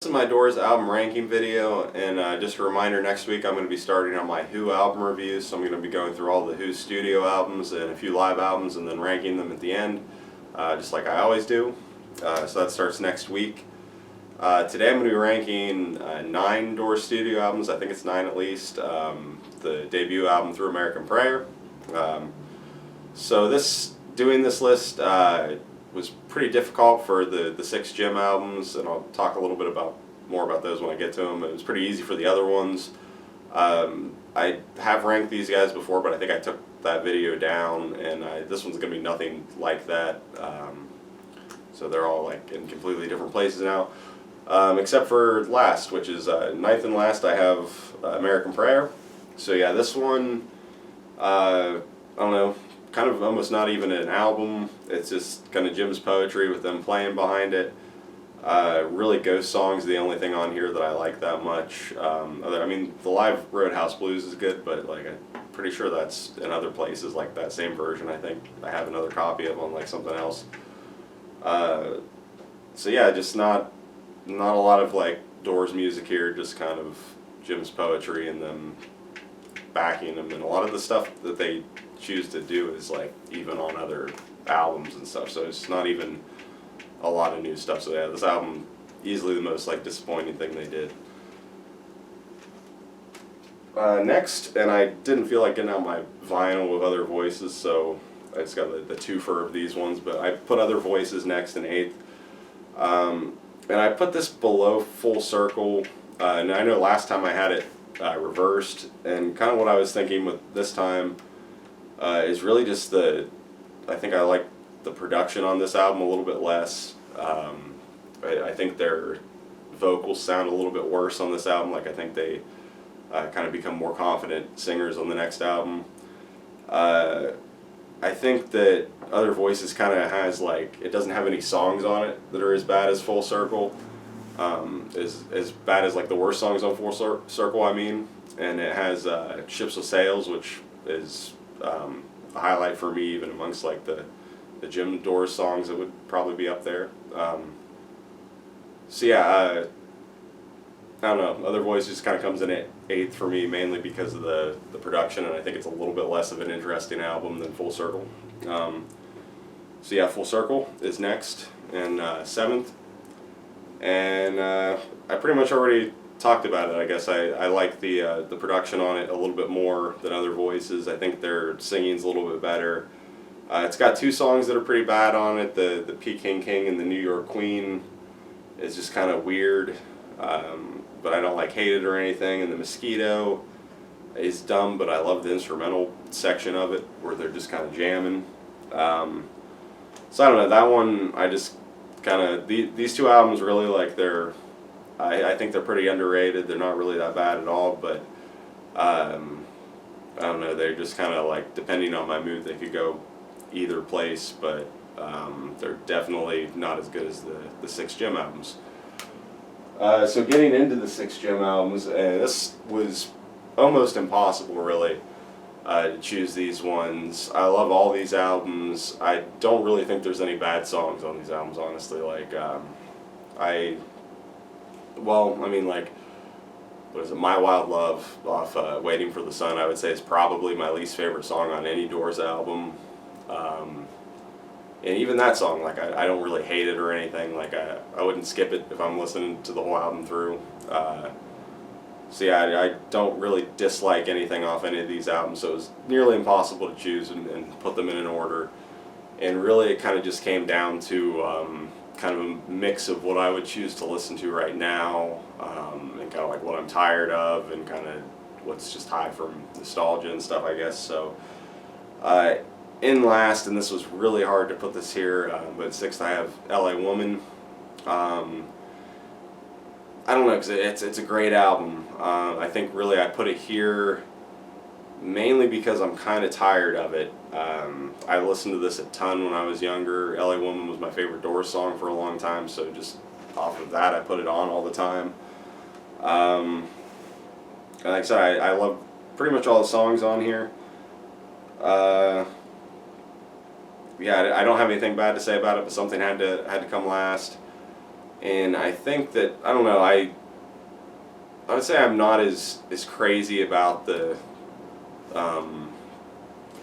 This is my Doors album ranking video, and just a reminder, next week I'm going to be starting on my Who album review, so I'm going to be going through all the Who studio albums and a few live albums and then ranking them at the end, just like I always do. So that starts next week. Today I'm going to be ranking 9 Doors studio albums, I think it's 9 at least, the debut album Through American Prayer. So doing this list was pretty difficult for the 6 Jim albums, and I'll talk a little bit more about those when I get to them. It was pretty easy for the other ones. I have ranked these guys before, but I think I took that video down, and this one's going to be nothing like that. So they're all like in completely different places now, except for last, which is ninth and last. I have American Prayer. So yeah, this one, I don't know, kind of almost not even an album. It's just kind of Jim's poetry with them playing behind it. Really, Ghost Song's the only thing on here that I like that much. I mean, the live Roadhouse Blues is good, but like I'm pretty sure that's in other places, like that same version. I think I have another copy of on like something else. So yeah, just not a lot of like Doors music here. Just kind of Jim's poetry and them backing him, and a lot of the stuff that they choose to do is like even on other albums and stuff, so it's not even a lot of new stuff. So yeah, this album easily the most like disappointing thing they did. Next, and I didn't feel like getting out my vinyl with Other Voices, so I just got the twofer of these ones, but I put Other Voices next in 8th. And I put this below Full Circle, and I know last time I had it reversed, and kind of what I was thinking with this time is really just I think I like the production on this album a little bit less. I think their vocals sound a little bit worse on this album. Like I think they kind of become more confident singers on the next album. I think that Other Voices kind of has like, it doesn't have any songs on it that are as bad as Full Circle. As bad as like the worst songs on Full Circle, I mean. And it has Ships with Sails, which is a highlight for me, even amongst like the Jim Doors songs. It would probably be up there. So yeah, I don't know. Other Voices kind of comes in at 8th for me, mainly because of the production, and I think it's a little bit less of an interesting album than Full Circle. So yeah, Full Circle is next in 7th, and I pretty much already talked about it. I guess I like the production on it a little bit more than Other Voices. I think their singing's a little bit better. It's got 2 songs that are pretty bad on it. The Peking King and the New York Queen is just kind of weird, but I don't like hate it or anything. And the Mosquito is dumb, but I love the instrumental section of it where they're just kind of jamming. So I don't know, that one I just kind of, these 2 albums really like I think they're pretty underrated. They're not really that bad at all, but I don't know, they're just kind of like, depending on my mood, they could go either place, but they're definitely not as good as the 6 Jim albums. So getting into the 6 Jim albums, this was almost impossible really to choose these ones. I love all these albums. I don't really think there's any bad songs on these albums, honestly. Like I mean, like, what is it, My Wild Love off Waiting for the Sun, I would say is probably my least favorite song on any Doors album. And even that song, like, I don't really hate it or anything. Like, I wouldn't skip it if I'm listening to the whole album through. So yeah, I don't really dislike anything off any of these albums, so it was nearly impossible to choose and put them in an order. And really it kind of just came down to kind of a mix of what I would choose to listen to right now, and kind of like what I'm tired of, and kind of what's just high from nostalgia and stuff, I guess. So in last, and this was really hard to put this here, but 6th I have LA Woman. I don't know, because it's a great album. I think really I put it here mainly because I'm kind of tired of it. I listened to this a ton when I was younger. LA Woman was my favorite Doors song for a long time, so just off of that I put it on all the time. And like I said, I love pretty much all the songs on here. Yeah, I don't have anything bad to say about it, but something had to come last. and I think that, I don't know, I would say I'm not as crazy about the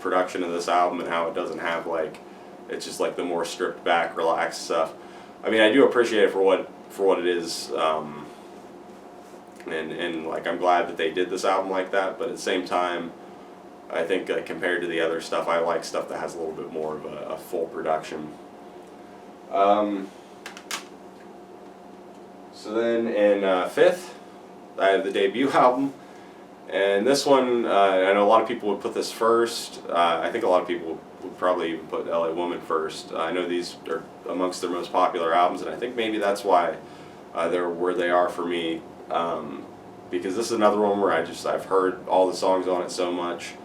production of this album and how it doesn't have like, it's just like the more stripped back, relaxed stuff. I mean, I do appreciate it for what it is, and like I'm glad that they did this album like that. But at the same time, I think like compared to the other stuff, I like stuff that has a little bit more of a full production. So then in fifth, I have the debut album. And this one, I know a lot of people would put this first. I think a lot of people would probably even put LA Woman first. I know these are amongst their most popular albums, and I think maybe that's why they're where they are for me. Because this is another one where I've heard all the songs on it so much.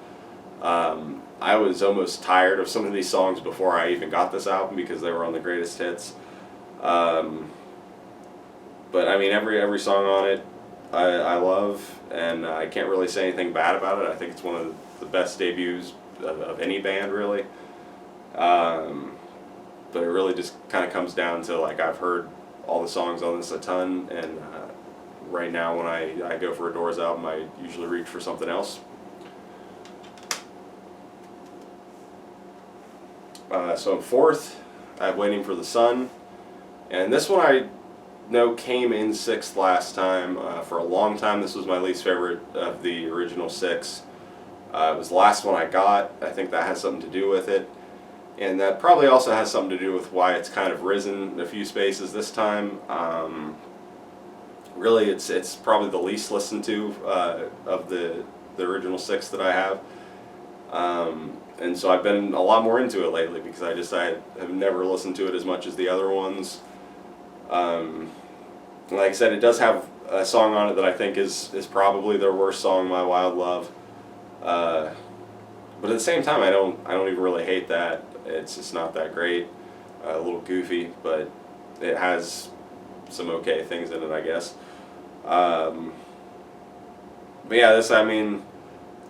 I was almost tired of some of these songs before I even got this album because they were on the greatest hits. But I mean, every song on it I love, and I can't really say anything bad about it. I think it's one of the best debuts of any band, really. But it really just kind of comes down to, like, I've heard all the songs on this a ton, and right now when I go for a Doors album, I usually reach for something else. So in fourth, I have Waiting for the Sun, and this one I know came in sixth last time. For a long time, this was my least favorite of the original six. It was the last one I got. I think that has something to do with it, and that probably also has something to do with why it's kind of risen a few spaces this time. Really, it's probably the least listened to of the original six that I have. And so I've been a lot more into it lately because I have never listened to it as much as the other ones. Like I said, it does have a song on it that I think is probably their worst song, My Wild Love. But at the same time, I don't even really hate that. It's just not that great. A little goofy, but it has some okay things in it, I guess. But yeah, I mean,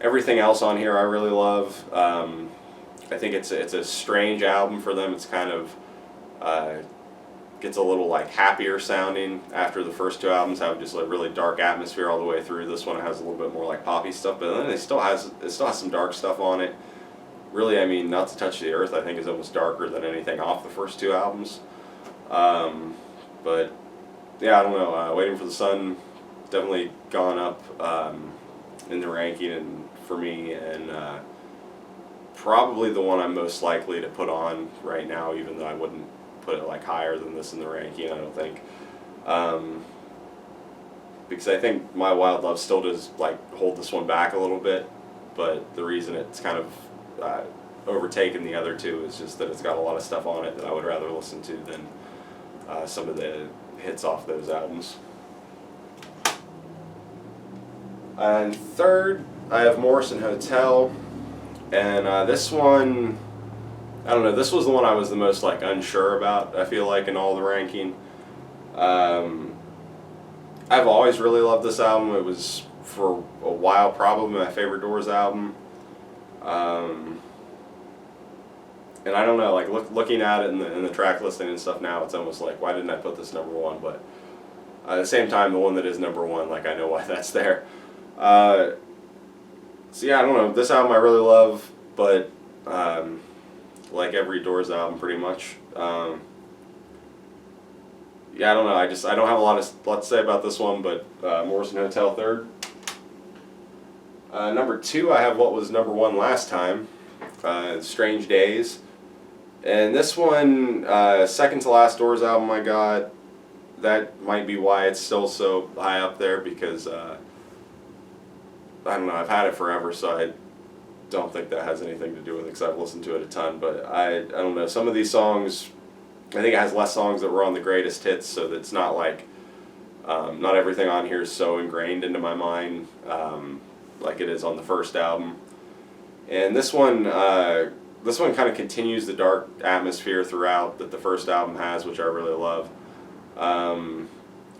everything else on here I really love. I think it's a strange album for them. It's kind of gets a little like happier sounding after the first two albums have just like really dark atmosphere all the way through. This one has a little bit more like poppy stuff, but then it still has some dark stuff on it. Really, I mean, Not to Touch the Earth I think is almost darker than anything off the first two albums. But yeah, I don't know. Waiting for the Sun definitely gone up in the ranking and for me, and probably the one I'm most likely to put on right now, even though I wouldn't put it like higher than this in the ranking, I don't think. Because I think My Wild Love still does like hold this one back a little bit, but the reason it's kind of overtaken the other two is just that it's got a lot of stuff on it that I would rather listen to than some of the hits off those albums. And third, I have Morrison Hotel, and this one, I don't know, this was the one I was the most like unsure about, I feel like, in all the ranking. I've always really loved this album. It was for a while probably my favorite Doors album. And I don't know, like looking at it in the track listing and stuff now, it's almost like, why didn't I put this number one? But at the same time, the one that is number one, like I know why that's there. So yeah, I don't know, this album I really love, but like every Doors album pretty much. Yeah, I don't know, I don't have a lot to say about this one, but Morrison Hotel third. Number two, I have what was number one last time, Strange Days. And this one, second to last Doors album I got. That might be why it's still so high up there, because I don't know, I've had it forever, so I don't think that has anything to do with it because I've listened to it a ton. But I don't know, some of these songs, I think it has less songs that were on the greatest hits, so that it's not like, not everything on here is so ingrained into my mind like it is on the first album. And this one kind of continues the dark atmosphere throughout that the first album has, which I really love.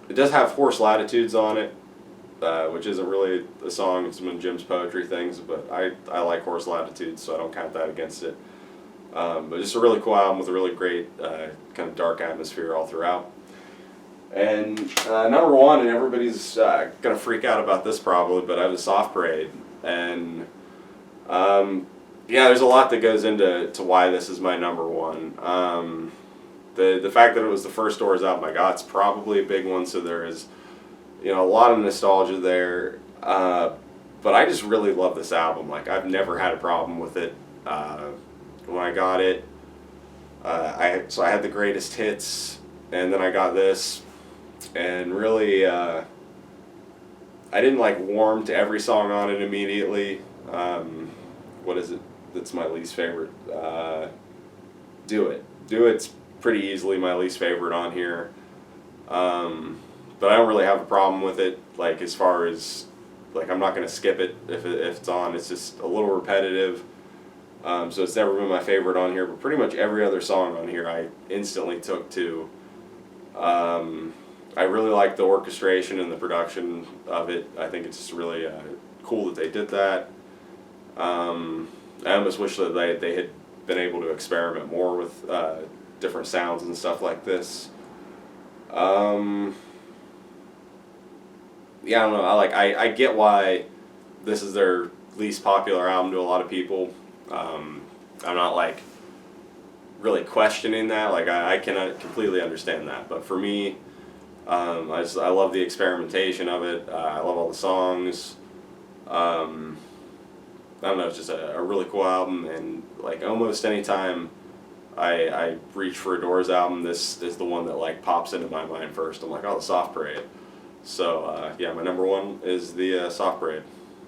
It does have Horse Latitudes on it, which isn't really a song, it's one of Jim's poetry things, but I like Horse Latitudes, so I don't count that against it. But just a really cool album with a really great kind of dark atmosphere all throughout. And number one, and everybody's gonna freak out about this probably, but I was Soft Parade, and yeah, there's a lot that goes into why this is my number one. The fact that it was the first Doors album I got is probably a big one, so there is, a lot of nostalgia there. But I just really love this album. Like, I've never had a problem with it. When I got it, I had the greatest hits, and then I got this, and really, I didn't like warm to every song on it immediately. What is it that's my least favorite? Do It. Do It's pretty easily my least favorite on here. But I don't really have a problem with it, like, as far as, like, I'm not going to skip it if it's on. It's just a little repetitive. So it's never been my favorite on here, but pretty much every other song on here I instantly took to. I really like the orchestration and the production of it. I think it's just really cool that they did that. I almost wish that they had been able to experiment more with different sounds and stuff like this. Yeah, I don't know. I get why this is their least popular album to a lot of people. I'm not like really questioning that. Like I cannot completely understand that. But for me, I love the experimentation of it. I love all the songs. I don't know. It's just a really cool album, and like almost any time I reach for a Doors album, this is the one that like pops into my mind first. I'm like, oh, the Soft Parade. So yeah, my number one is the Soft Parade.